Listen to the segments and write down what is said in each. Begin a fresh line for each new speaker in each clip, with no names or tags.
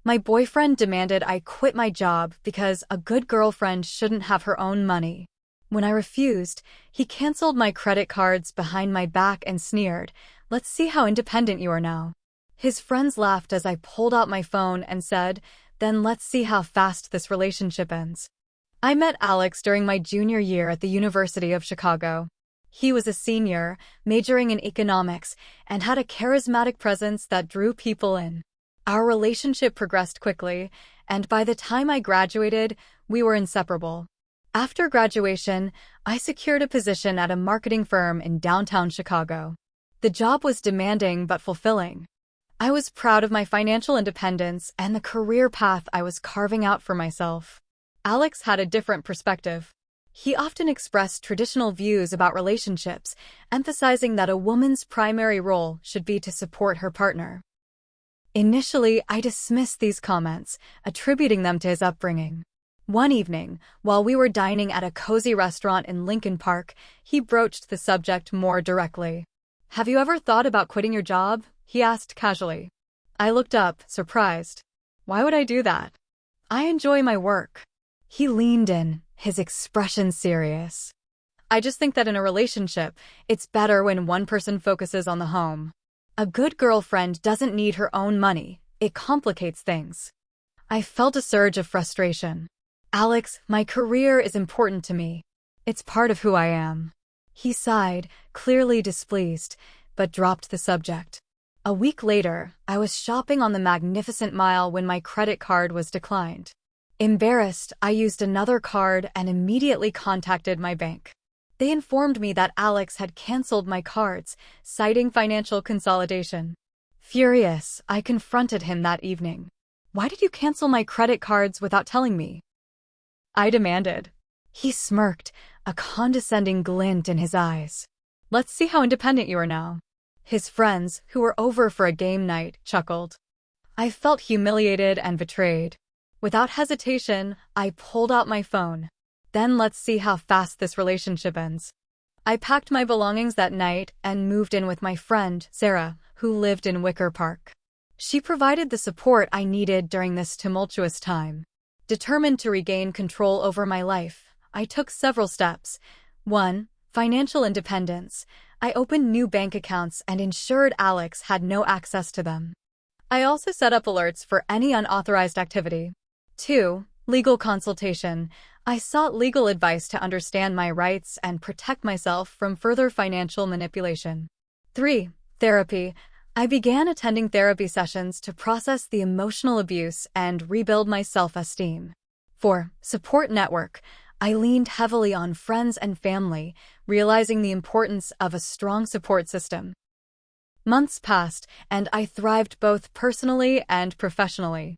My boyfriend demanded I quit my job because a good girlfriend shouldn't have her own money. When I refused, he canceled my credit cards behind my back and sneered, "Let's see how independent you are now." His friends laughed as I pulled out my phone and said, "Then let's see how fast this relationship ends." I met Alex during my junior year at the University of Chicago. He was a senior, majoring in economics, and had a charismatic presence that drew people in. Our relationship progressed quickly, and by the time I graduated, we were inseparable. After graduation, I secured a position at a marketing firm in downtown Chicago. The job was demanding but fulfilling. I was proud of my financial independence and the career path I was carving out for myself. Alex had a different perspective. He often expressed traditional views about relationships, emphasizing that a woman's primary role should be to support her partner. Initially, I dismissed these comments, attributing them to his upbringing. One evening, while we were dining at a cozy restaurant in Lincoln Park, he broached the subject more directly. "Have you ever thought about quitting your job?" he asked casually. I looked up, surprised. "Why would I do that? I enjoy my work." He leaned in, his expression serious. "I just think that in a relationship, it's better when one person focuses on the home. A good girlfriend doesn't need her own money. It complicates things." I felt a surge of frustration. "Alex, my career is important to me. It's part of who I am." He sighed, clearly displeased, but dropped the subject. A week later, I was shopping on the Magnificent Mile when my credit card was declined. Embarrassed, I used another card and immediately contacted my bank. They informed me that Alex had canceled my cards, citing financial consolidation. Furious, I confronted him that evening. "Why did you cancel my credit cards without telling me?" I demanded. He smirked, a condescending glint in his eyes. "Let's see how independent you are now." His friends, who were over for a game night, chuckled. I felt humiliated and betrayed. Without hesitation, I pulled out my phone. "Then let's see how fast this relationship ends." I packed my belongings that night and moved in with my friend, Sarah, who lived in Wicker Park. She provided the support I needed during this tumultuous time. Determined to regain control over my life, I took several steps. 1. Financial independence. I opened new bank accounts and ensured Alex had no access to them. I also set up alerts for any unauthorized activity. 2. Legal consultation. I sought legal advice to understand my rights and protect myself from further financial manipulation. 3. Therapy. I began attending therapy sessions to process the emotional abuse and rebuild my self-esteem. 4. Support network. I leaned heavily on friends and family, realizing the importance of a strong support system. Months passed, and I thrived both personally and professionally.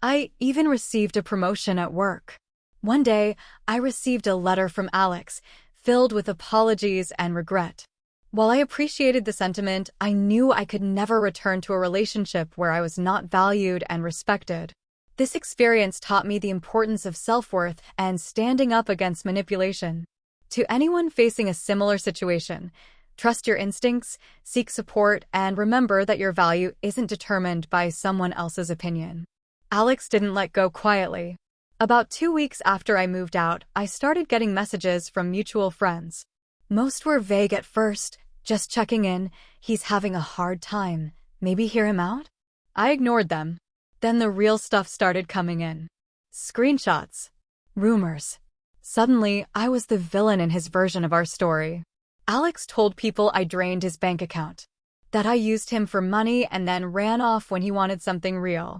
I even received a promotion at work. One day, I received a letter from Alex, filled with apologies and regret. While I appreciated the sentiment, I knew I could never return to a relationship where I was not valued and respected. This experience taught me the importance of self-worth and standing up against manipulation. To anyone facing a similar situation, trust your instincts, seek support, and remember that your value isn't determined by someone else's opinion. Alex didn't let go quietly. About 2 weeks after I moved out, I started getting messages from mutual friends. Most were vague at first, just checking in, "He's having a hard time, maybe hear him out?" I ignored them. Then the real stuff started coming in. Screenshots. Rumors. Suddenly, I was the villain in his version of our story. Alex told people I drained his bank account, that I used him for money and then ran off when he wanted something real.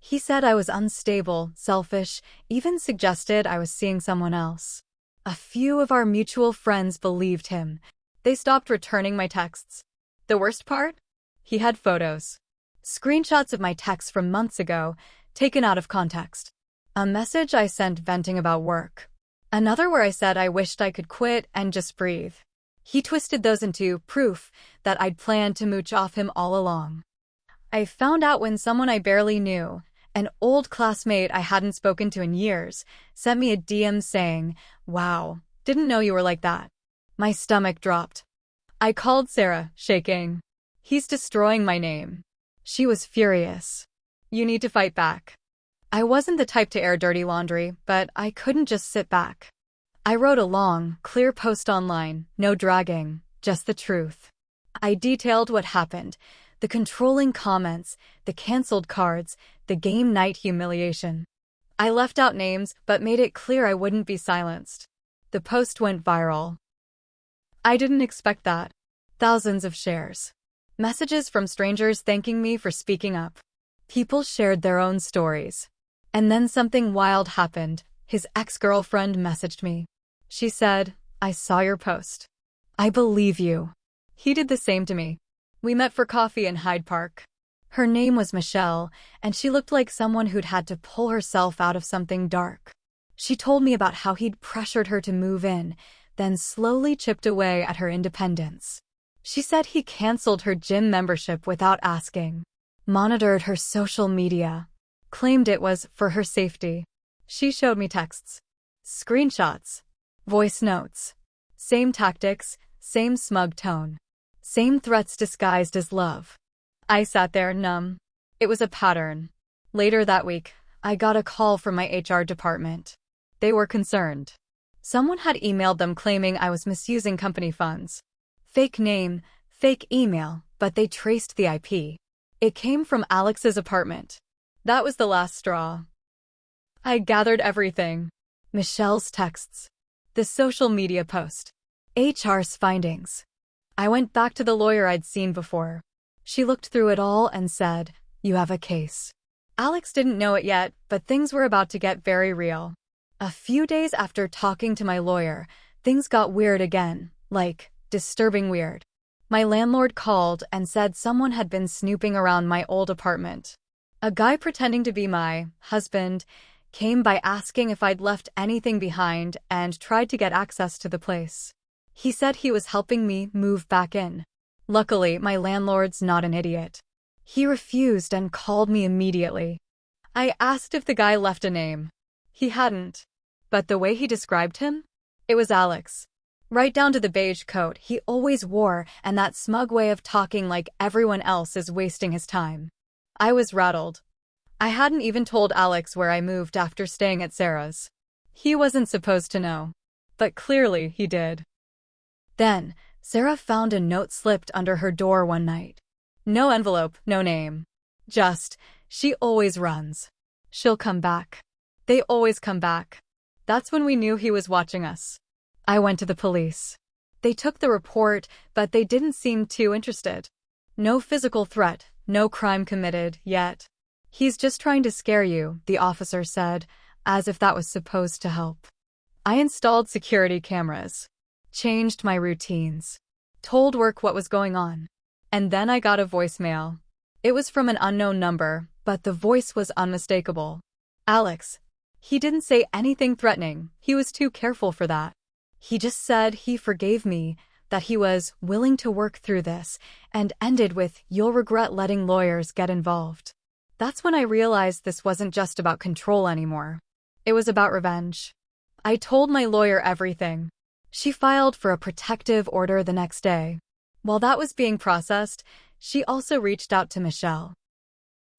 He said I was unstable, selfish, even suggested I was seeing someone else. A few of our mutual friends believed him. They stopped returning my texts. The worst part? He had photos. Screenshots of my texts from months ago, taken out of context. A message I sent venting about work. Another where I said I wished I could quit and just breathe. He twisted those into proof that I'd planned to mooch off him all along. I found out when someone I barely knew, an old classmate I hadn't spoken to in years, sent me a DM saying, "Wow, didn't know you were like that." My stomach dropped. I called Sarah, shaking. "He's destroying my name." She was furious. You need to fight back. I wasn't the type to air dirty laundry, but I couldn't just sit back. I wrote a long, clear post online, no dragging, just the truth. I detailed what happened, the controlling comments, the canceled cards, the game night humiliation. I left out names but made it clear I wouldn't be silenced. The post went viral. I didn't expect that. Thousands of shares. Messages from strangers thanking me for speaking up. People shared their own stories. And then something wild happened. His ex-girlfriend messaged me. She said, "I saw your post. I believe you." He did the same to me. We met for coffee in Hyde Park. Her name was Michelle, and she looked like someone who'd had to pull herself out of something dark. She told me about how he'd pressured her to move in, then slowly chipped away at her independence. She said he canceled her gym membership without asking, monitored her social media, claimed it was for her safety. She showed me texts, screenshots, voice notes. Same tactics, same smug tone. Same threats disguised as love. I sat there numb. It was a pattern. Later that week, I got a call from my HR department. They were concerned. Someone had emailed them claiming I was misusing company funds. Fake name, fake email, but they traced the IP. It came from Alex's apartment. That was the last straw. I gathered everything. Michelle's texts. The social media post. HR's findings. I went back to the lawyer I'd seen before. She looked through it all and said, "You have a case." Alex didn't know it yet, but things were about to get very real. A few days after talking to my lawyer, things got weird again, like, disturbing weird. My landlord called and said someone had been snooping around my old apartment. A guy pretending to be my husband came by asking if I'd left anything behind and tried to get access to the place. He said he was helping me move back in. Luckily, my landlord's not an idiot. He refused and called me immediately. I asked if the guy left a name. He hadn't. But the way he described him? It was Alex. Right down to the beige coat he always wore and that smug way of talking like everyone else is wasting his time. I was rattled. I hadn't even told Alex where I moved after staying at Sarah's. He wasn't supposed to know. But clearly he did. Then, Sarah found a note slipped under her door one night. No envelope, no name. Just, "She always runs. She'll come back." They always come back. That's when we knew he was watching us. I went to the police. They took the report, but they didn't seem too interested. No physical threat, no crime committed, yet. "He's just trying to scare you," the officer said, as if that was supposed to help. I installed security cameras. Changed my routines. Told work what was going on. And then I got a voicemail. It was from an unknown number, but the voice was unmistakable. Alex. He didn't say anything threatening, he was too careful for that. He just said he forgave me, that he was willing to work through this, and ended with, "You'll regret letting lawyers get involved." That's when I realized this wasn't just about control anymore. It was about revenge. I told my lawyer everything. She filed for a protective order the next day. While that was being processed, she also reached out to Michelle.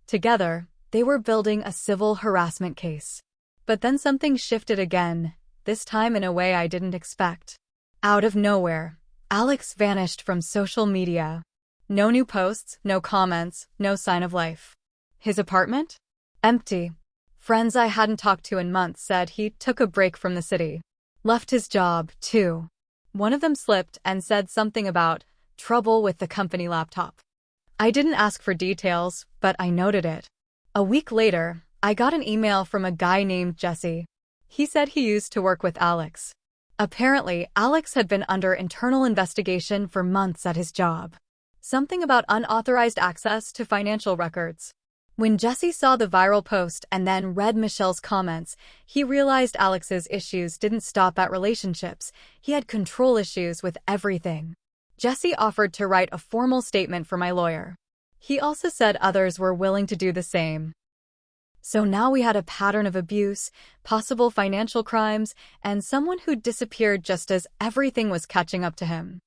Together, they were building a civil harassment case. But then something shifted again, this time in a way I didn't expect. Out of nowhere, Alex vanished from social media. No new posts, no comments, no sign of life. His apartment? Empty. Friends I hadn't talked to in months said he took a break from the city. Left his job, too. One of them slipped and said something about trouble with the company laptop. I didn't ask for details, but I noted it. A week later, I got an email from a guy named Jesse. He said he used to work with Alex. Apparently, Alex had been under internal investigation for months at his job. Something about unauthorized access to financial records. When Jesse saw the viral post and then read Michelle's comments, he realized Alex's issues didn't stop at relationships. He had control issues with everything. Jesse offered to write a formal statement for my lawyer. He also said others were willing to do the same. So now we had a pattern of abuse, possible financial crimes, and someone who'd disappeared just as everything was catching up to him.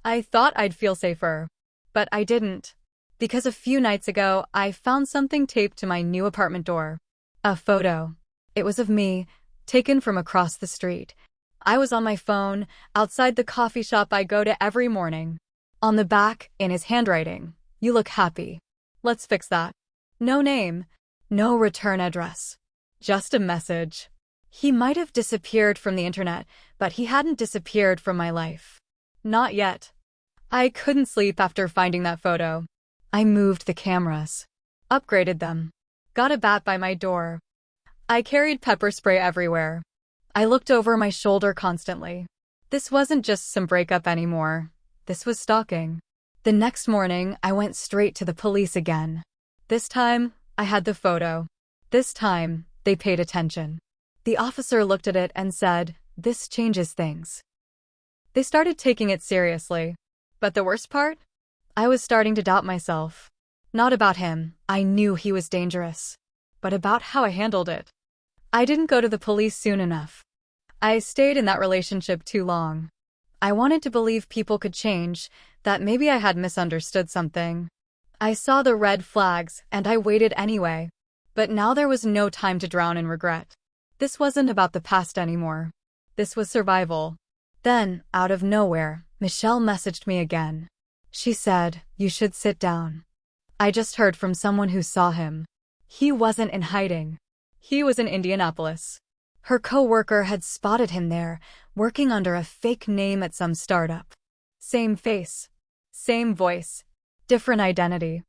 I thought I'd feel safer. But I didn't. Because a few nights ago, I found something taped to my new apartment door. A photo. It was of me, taken from across the street. I was on my phone, outside the coffee shop I go to every morning. On the back, in his handwriting, "You look happy. Let's fix that." No name, no return address. Just a message. He might have disappeared from the internet, but he hadn't disappeared from my life. Not yet. I couldn't sleep after finding that photo. I moved the cameras. Upgraded them. Got a bat by my door. I carried pepper spray everywhere. I looked over my shoulder constantly. This wasn't just some breakup anymore. This was stalking. The next morning, I went straight to the police again. This time, I had the photo. This time, they paid attention. The officer looked at it and said, "This changes things." They started taking it seriously. But the worst part? I was starting to doubt myself. Not about him, I knew he was dangerous. But about how I handled it. I didn't go to the police soon enough. I stayed in that relationship too long. I wanted to believe people could change, that maybe I had misunderstood something. I saw the red flags, and I waited anyway. But now there was no time to drown in regret. This wasn't about the past anymore. This was survival. Then, out of nowhere, Michelle messaged me again. She said, "You should sit down. I just heard from someone who saw him. He wasn't in hiding. He was in Indianapolis." Her co-worker had spotted him there, working under a fake name at some startup. Same face. Same voice. Different identity.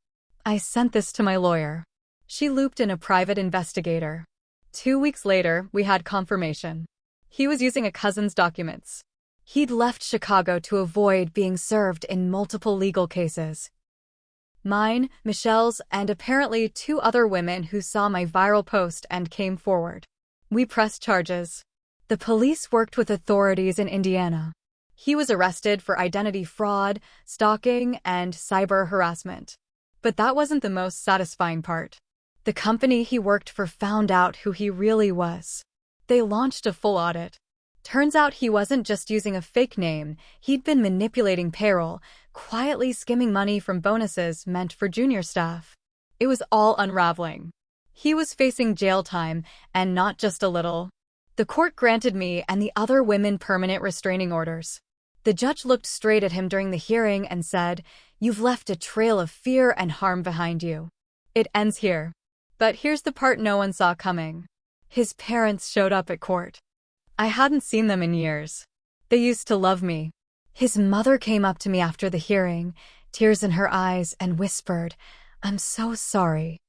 I sent this to my lawyer. She looped in a private investigator. 2 weeks later, we had confirmation. He was using a cousin's documents. He'd left Chicago to avoid being served in multiple legal cases. Mine, Michelle's, and apparently 2 other women who saw my viral post and came forward. We pressed charges. The police worked with authorities in Indiana. He was arrested for identity fraud, stalking, and cyber harassment. But that wasn't the most satisfying part. The company he worked for found out who he really was. They launched a full audit. Turns out he wasn't just using a fake name, he'd been manipulating payroll, quietly skimming money from bonuses meant for junior staff. It was all unraveling. He was facing jail time, and not just a little. The court granted me and the other women permanent restraining orders. The judge looked straight at him during the hearing and said, "You've left a trail of fear and harm behind you. It ends here." But here's the part no one saw coming. His parents showed up at court. I hadn't seen them in years. They used to love me. His mother came up to me after the hearing, tears in her eyes, and whispered, "I'm so sorry."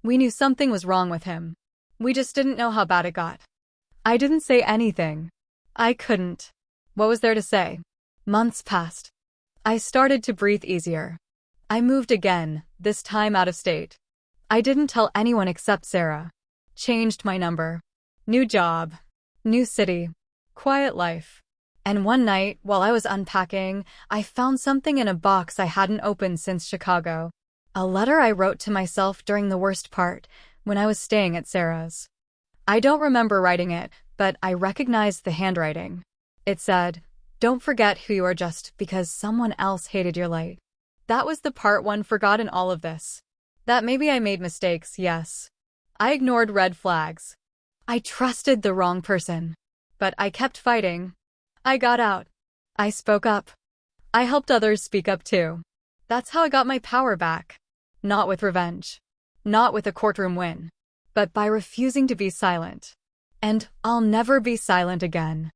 We knew something was wrong with him. We just didn't know how bad it got. I didn't say anything. I couldn't. What was there to say? Months passed. I started to breathe easier. I moved again, this time out of state. I didn't tell anyone except Sarah. Changed my number. New job. New city. Quiet life. And one night, while I was unpacking, I found something in a box I hadn't opened since Chicago. A letter I wrote to myself during the worst part, when I was staying at Sarah's. I don't remember writing it, but I recognized the handwriting. It said, "Don't forget who you are just because someone else hated your light." That was the part one forgot in all of this. That maybe I made mistakes, yes. I ignored red flags. I trusted the wrong person. But I kept fighting. I got out. I spoke up. I helped others speak up too. That's how I got my power back. Not with revenge. Not with a courtroom win. But by refusing to be silent. And I'll never be silent again.